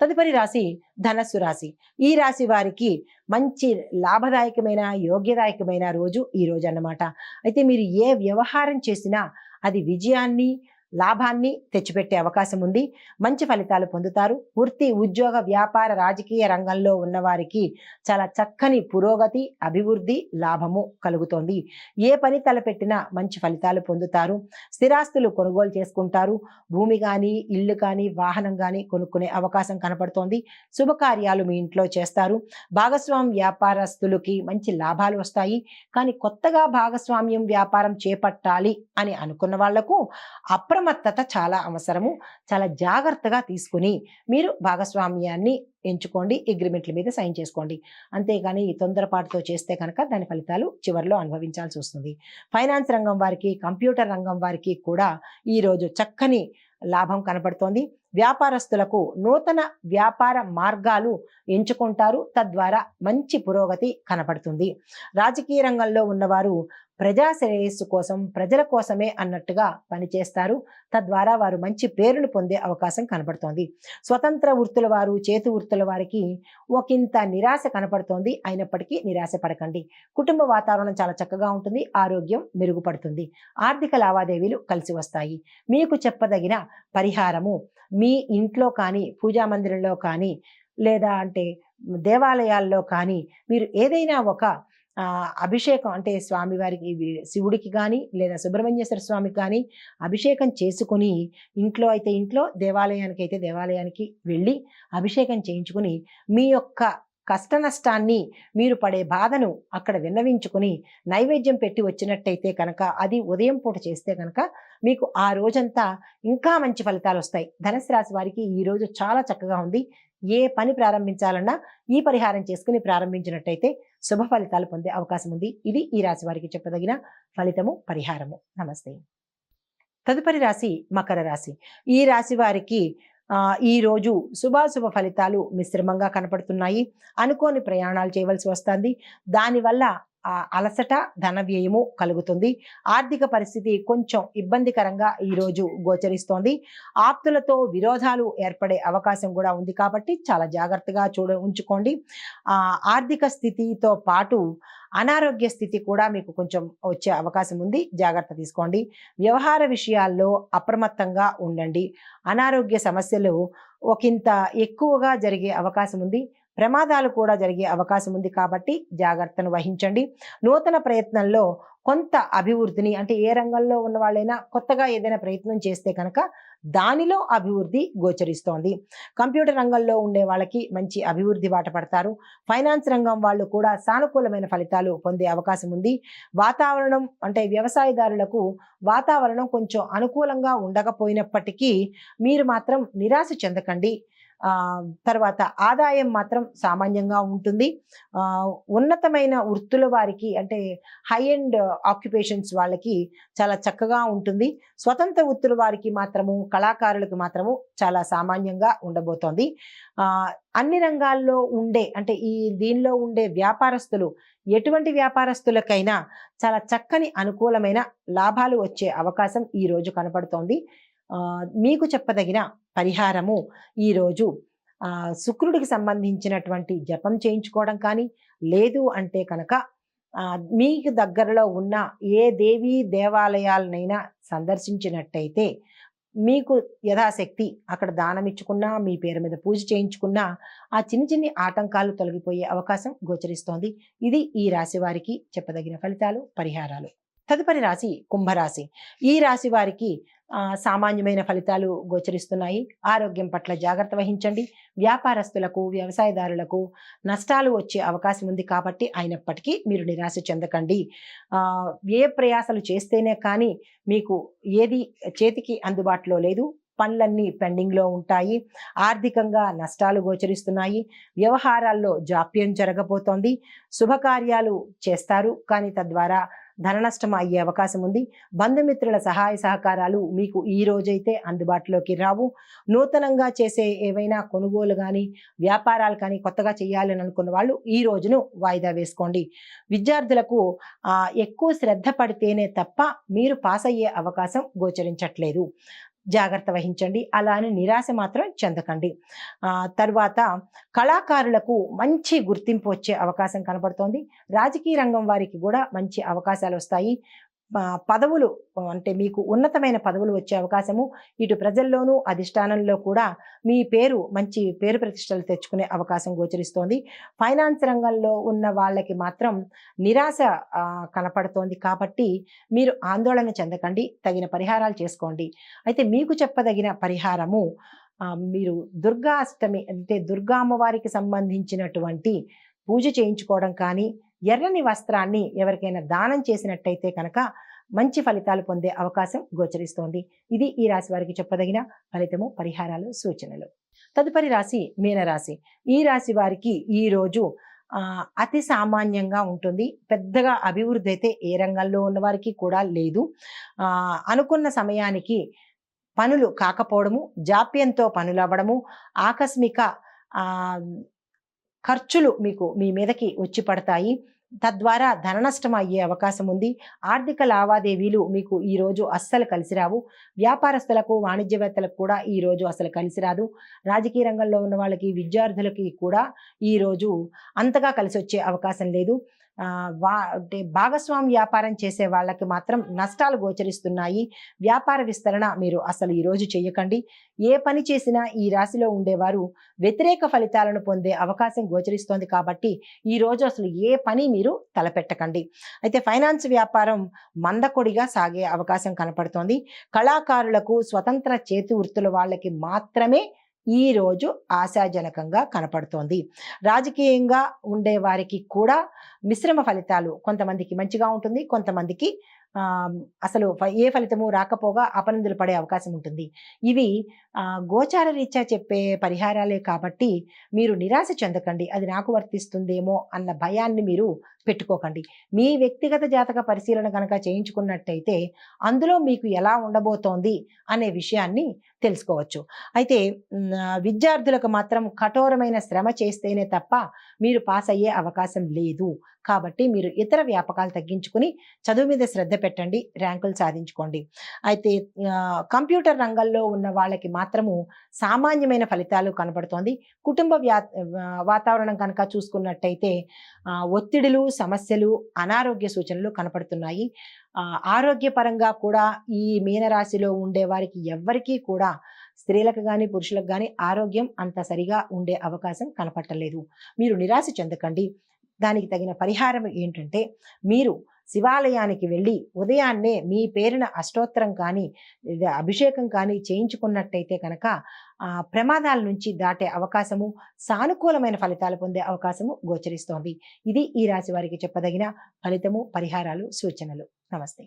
తదుపరి రాశి ధనస్సు రాశి. ఈ రాశి వారికి మంచి లాభదాయకమైన, యోగ్యదాయకమైన రోజు ఈ రోజు అన్నమాట. అయితే మీరు ఏ వ్యవహారం చేసినా అది విజయాన్ని, లాభాన్ని తెచ్చిపెట్టే అవకాశం ఉంది. మంచి ఫలితాలు పొందుతారు. వృత్తి, ఉద్యోగ, వ్యాపార, రాజకీయ రంగంలో ఉన్నవారికి చాలా చక్కని పురోగతి, అభివృద్ధి, లాభము కలుగుతోంది. ఏ పని తలపెట్టినా మంచి ఫలితాలు పొందుతారు. స్థిరాస్తులు కొనుగోలు చేసుకుంటారు. భూమి కానీ, ఇల్లు కానీ, వాహనం కానీ కొనుక్కునే అవకాశం కనపడుతోంది. శుభకార్యాలు మీ ఇంట్లో చేస్తారు. భాగస్వామ్య వ్యాపారస్తులకి మంచి లాభాలు వస్తాయి. కానీ కొత్తగా భాగస్వామ్యం వ్యాపారం చేపట్టాలి అని అనుకున్న వాళ్లకు అప్రమత్తత చాలా అవసరము. చాలా జాగ్రత్తగా తీసుకుని మీరు భాగస్వామ్యాన్ని ఎంచుకోండి. అగ్రిమెంట్ల మీద సైన్ చేసుకోండి. అంతేగాని ఈ తొందరపాటుతో చేస్తే కనుక దాని ఫలితాలు చివరిలో అనుభవించాల్సి వస్తుంది. ఫైనాన్స్ రంగం వారికి, కంప్యూటర్ రంగం వారికి కూడా ఈరోజు చక్కని లాభం కనపడుతోంది. వ్యాపారస్తులకు నూతన వ్యాపార మార్గాలు ఎంచుకుంటారు. తద్వారా మంచి పురోగతి కనపడుతుంది. రాజకీయ రంగంలో ఉన్నవారు ప్రజా శ్రేయస్సు కోసం, ప్రజల కోసమే అన్నట్టుగా పనిచేస్తారు. తద్వారా వారు మంచి పేరును పొందే అవకాశం కనపడుతోంది. స్వతంత్ర వృత్తుల వారు, చేతి వృత్తుల వారికి ఒకంత నిరాశ కనపడుతోంది. అయినప్పటికీ నిరాశ పడకండి. కుటుంబ వాతావరణం చాలా చక్కగా ఉంటుంది. ఆరోగ్యం మెరుగుపడుతుంది. ఆర్థిక లావాదేవీలు కలిసి వస్తాయి. మీకు చెప్పదగిన పరిహారము మీ ఇంట్లో కానీ, పూజా మందిరంలో కానీ, లేదా అంటే దేవాలయాల్లో కానీ మీరు ఏదైనా ఒక అభిషేకం అంటే స్వామివారికి, శివుడికి కానీ లేదా సుబ్రహ్మణ్యేశ్వర స్వామికి కానీ అభిషేకం చేసుకుని, ఇంట్లో అయితే ఇంట్లో, దేవాలయానికి అయితే దేవాలయానికి వెళ్ళి అభిషేకం చేయించుకుని మీ యొక్క కష్ట నష్టాన్ని, మీరు పడే బాధను అక్కడ విన్నవించుకుని నైవేద్యం పెట్టి వచ్చినట్టయితే కనుక, అది ఉదయం పూట చేస్తే కనుక మీకు ఆ రోజంతా ఇంకా మంచి ఫలితాలు వస్తాయి. ధనుసు రాశి వారికి ఈ రోజు చాలా చక్కగా ఉంది. ఏ పని ప్రారంభించాలన్నా ఈ పరిహారం చేసుకుని ప్రారంభించినట్టయితే శుభ ఫలితాలు పొందే అవకాశం ఉంది. ఇది ఈ రాశి వారికి చెప్పదగిన ఫలితము, పరిహారము. నమస్తే. తదుపరి రాశి మకర రాశి. ఈ రాశి వారికి ఈ రోజు శుభాశుభ ఫలితాలు మిశ్రమంగా కనపడుతున్నాయి. అనుకోని ప్రయాణాలు చేయవలసి వస్తుంది. దానివల్ల అలసట, ధన వ్యయము కలుగుతుంది. ఆర్థిక పరిస్థితి కొంచెం ఇబ్బందికరంగా ఈరోజు గోచరిస్తోంది. ఆప్తులతో విరోధాలు ఏర్పడే అవకాశం కూడా ఉంది. కాబట్టి చాలా జాగ్రత్తగా ఉంచుకోండి. ఆర్థిక స్థితితో పాటు అనారోగ్య స్థితి కూడా మీకు కొంచెం వచ్చే అవకాశం ఉంది. జాగ్రత్త తీసుకోండి. వ్యవహార విషయాల్లో అప్రమత్తంగా ఉండండి. అనారోగ్య సమస్యలు ఒకంత ఎక్కువగా జరిగే అవకాశం ఉంది. ప్రమాదాలు కూడా జరిగే అవకాశం ఉంది. కాబట్టి జాగ్రత్తను వహించండి. నూతన ప్రయత్నంలో కొంత అభివృద్ధిని, అంటే ఏ రంగంలో ఉన్న వాళ్ళైనా కొత్తగా ఏదైనా ప్రయత్నం చేస్తే కనుక దానిలో అభివృద్ధి గోచరిస్తోంది. కంప్యూటర్ రంగంలో ఉండే వాళ్ళకి మంచి అభివృద్ధి బాట పడతారు. ఫైనాన్స్ రంగం వాళ్ళు కూడా సానుకూలమైన ఫలితాలు పొందే అవకాశం ఉంది. వాతావరణం అంటే వ్యవసాయదారులకు వాతావరణం కొంచెం అనుకూలంగా ఉండకపోయినప్పటికీ మీరు మాత్రం నిరాశ చెందకండి. తర్వాత ఆదాయం మాత్రం సామాన్యంగా ఉంటుంది. ఉన్నతమైన వృత్తుల వారికి, అంటే హై ఎండ్ ఆక్యుపేషన్స్ వాళ్ళకి చాలా చక్కగా ఉంటుంది. స్వతంత్ర వృత్తుల వారికి మాత్రము, కళాకారులకు మాత్రము చాలా సామాన్యంగా ఉండబోతోంది. అన్ని రంగాల్లో ఉండే, అంటే దీనిలో ఉండే వ్యాపారస్తులు, ఎటువంటి వ్యాపారస్తులకైనా చాలా చక్కని అనుకూలమైన లాభాలు వచ్చే అవకాశం ఈ రోజు కనపడుతోంది. మీకు చెప్పదగిన పరిహారము ఈరోజు శుక్రుడికి సంబంధించినటువంటి జపం చేయించుకోవడం కానీ, లేదు అంటే కనుక మీకు దగ్గరలో ఉన్న ఏ దేవీ దేవాలయాలనైనా సందర్శించినట్టయితే, మీకు యథాశక్తి అక్కడ దానం ఇచ్చుకున్నా, మీ పేరు మీద పూజ చేయించుకున్నా ఆ చిన్ని ఆటంకాలు తొలగిపోయే అవకాశం గోచరిస్తోంది. ఇది ఈ రాశి వారికి చెప్పదగిన ఫలితాలు, పరిహారాలు. తదుపరి రాశి కుంభరాశి. ఈ రాశి వారికి సామాన్యమైన ఫలితాలు గోచరిస్తున్నాయి. ఆరోగ్యం పట్ల జాగ్రత్త వహించండి. వ్యాపారస్తులకు, వ్యవసాయదారులకు నష్టాలు వచ్చే అవకాశం ఉంది. కాబట్టి అయినప్పటికీ మీరు నిరాశ చెందకండి. ఏ ప్రయాసాలు చేస్తేనే కానీ మీకు ఏది చేతికి అందుబాటులో లేదు. పనులన్నీ పెండింగ్లో ఉంటాయి. ఆర్థికంగా నష్టాలు గోచరిస్తున్నాయి. వ్యవహారాల్లో జాప్యం జరగబోతోంది. శుభకార్యాలు చేస్తారు, కానీ తద్వారా ధన నష్టం అయ్యే అవకాశం ఉంది. బంధుమిత్రుల సహాయ సహకారాలు మీకు ఈ రోజైతే అందుబాటులోకి రావు. నూతనంగా చేసే ఏవైనా కొనుగోలు కానీ, వ్యాపారాలు కానీ కొత్తగా చేయాలని అనుకున్న వాళ్ళు ఈ రోజును వాయిదా వేసుకోండి. విద్యార్థులకు ఎక్కువ శ్రద్ధ పడితేనే తప్ప మీరు పాస్ అయ్యే అవకాశం గోచరించట్లేదు. జాగ్రత్త వహించండి. అలా అని నిరాశ మాత్రం చెందకండి. తర్వాత కళాకారులకు మంచి గుర్తింపు వచ్చే అవకాశం కనపడుతోంది. రాజకీయ రంగం వారికి కూడా మంచి అవకాశాలు వస్తాయి. పదవులు అంటే మీకు ఉన్నతమైన పదవులు వచ్చే అవకాశము, ఇటు ప్రజల్లోనూ అధిష్టానంలో కూడా మీ పేరు మంచి పేరు ప్రతిష్టలు తెచ్చుకునే అవకాశం గోచరిస్తోంది. ఫైనాన్స్ రంగంలో ఉన్న వాళ్ళకి మాత్రం నిరాశ కనపడుతోంది. కాబట్టి మీరు ఆందోళన చెందకండి, తగిన పరిహారాలు చేసుకోండి. అయితే మీకు చెప్పదగిన పరిహారము, మీరు దుర్గా అష్టమి అంటే దుర్గా అమ్మవారికి సంబంధించినటువంటి పూజ చేయించుకోవడం కానీ, ఎర్రని వస్త్రాన్ని ఎవరికైనా దానం చేసినట్టయితే కనుక మంచి ఫలితాలు పొందే అవకాశం గోచరిస్తోంది. ఇది ఈ రాశి వారికి చెప్పదగిన ఫలితము, పరిహారాలు, సూచనలు. తదుపరి రాశి మీనరాశి. ఈ రాశి వారికి ఈ రోజు అతి సామాన్యంగా ఉంటుంది. పెద్దగా అభివృద్ధి అయితే ఏ రంగంలో ఉన్న వారికి కూడా లేదు. అనుకున్న సమయానికి పనులు కాకపోవడము, జాప్యంతో పనులు అవ్వడము, ఆకస్మిక ఖర్చులు మీకు మీ మీదకి వచ్చి పడతాయి. తద్వారా ధన నష్టం అయ్యే అవకాశం ఉంది. ఆర్థిక లావాదేవీలు మీకు ఈరోజు అస్సలు కలిసి రావు. వ్యాపారస్తులకు, వాణిజ్యవేత్తలకు కూడా ఈరోజు అసలు కలిసి రాదు. రాజకీయ రంగంలో ఉన్న వాళ్ళకి, విద్యార్థులకి కూడా ఈరోజు అంతగా కలిసి వచ్చే అవకాశం లేదు. అంటే భాగస్వామి వ్యాపారం చేసే వాళ్ళకి మాత్రం నష్టాలు గోచరిస్తున్నాయి. వ్యాపార విస్తరణ మీరు అసలు ఈరోజు చేయకండి. ఏ పని చేసినా ఈ రాశిలో ఉండేవారు వ్యతిరేక ఫలితాలను పొందే అవకాశం గోచరిస్తోంది. కాబట్టి ఈరోజు అసలు ఏ పని మీరు తలపెట్టకండి. అయితే ఫైనాన్స్ వ్యాపారం మందకొడిగా సాగే అవకాశం కనపడుతోంది. కళాకారులకు, స్వతంత్ర చేతి వృత్తుల వాళ్ళకి మాత్రమే ఈ రోజు ఆశాజనకంగా కనపడుతోంది. రాజకీయంగా ఉండే వారికి కూడా మిశ్రమ ఫలితాలు, కొంతమందికి మంచిగా ఉంటుంది, కొంతమందికి అసలు ఏ ఫలితము రాకపోగా అపనిందులు పడే అవకాశం ఉంటుంది. ఇవి గోచార రీత్యా చెప్పే పరిహారాలే కాబట్టి మీరు నిరాశ చెందకండి. అది నాకు వర్తిస్తుందేమో అన్న భయాన్ని మీరు పెట్టుకోకండి. మీ వ్యక్తిగత జాతక పరిశీలన కనుక చేయించుకున్నట్టయితే అందులో మీకు ఎలా ఉండబోతోంది అనే విషయాన్ని తెలుసుకోవచ్చు. అయితే విద్యార్థులకు మాత్రం కఠోరమైన శ్రమ చేస్తేనే తప్ప మీరు పాస్ అయ్యే అవకాశం లేదు. కాబట్టి మీరు ఇతర వ్యాపకాలు తగ్గించుకుని చదువు మీద శ్రద్ధ పెట్టండి, ర్యాంకులు సాధించుకోండి. అయితే కంప్యూటర్ రంగంలో ఉన్న వాళ్ళకి మాత్రము సామాన్యమైన ఫలితాలు కనబడుతోంది. కుటుంబ వాతావరణం కనుక చూసుకున్నట్టయితే ఒత్తిడులు, సమస్యలు, అనారోగ్య సూచనలు కనపడుతున్నాయి. ఆరోగ్యపరంగా కూడా ఈ మీనరాశిలో ఉండే వారికి ఎవ్వరికీ కూడా, స్త్రీలకు కానీ పురుషులకు కానీ ఆరోగ్యం అంత సరిగా ఉండే అవకాశం కనపట్టలేదు. మీరు నిరాశ చెందకండి. దానికి తగిన పరిహారం ఏంటంటే, మీరు శివాలయానికి వెళ్ళి ఉదయాన్నే మీ పేరున అష్టోత్తరం కానీ, అభిషేకం కానీ చేయించుకున్నట్టయితే కనుక ప్రమాదాల నుంచి దాటే అవకాశము, సానుకూలమైన ఫలితాలు పొందే అవకాశము గోచరిస్తోంది. ఇది ఈ రాశి వారికి చెప్పదగిన ఫలితము, పరిహారాలు, సూచనలు. నమస్తే.